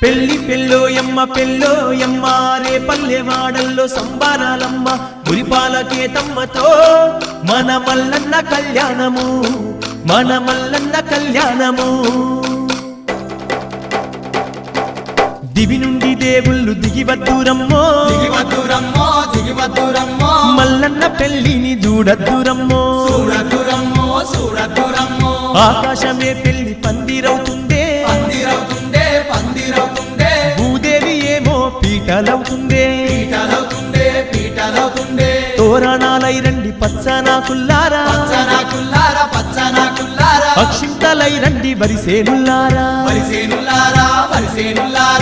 పెళ్లి పెళ్ళోయమ్మ పెళ్ళోయమ్మ రే పల్లెవాడల్లో సంబారాలమ్మ గురిపాలకేతమ్మతో మన మల్లన్న కళ్యాణము మన మల్లన్న కళ్యాణము దివి నుండి దేవుళ్ళు దిగివద్దురమ్మో దిగివద్దురమ్మో దిగివద్దురమ్మో మల్లన్న పెళ్లిని చూడద్దురమ్మో చూడద్దురమ్మో చూడద్దురమ్మో ఆకాశమే పెళ్లి పందిరవుతుందే పందిరవుతుందే పందిరవుతుందే భూదేవి ఏమో పీటలవుతుందే పీటలవుతుందే పీటలవుతుందే తోరణాలై రండి పచ్చనాకుల్లారా పచ్చనాకుల్లారా పచ్చనాకుల్లారా అక్షింతలై రండి వరిసేనుల్లారా వరిసేనుల్లారా వరిసేనుల్లారా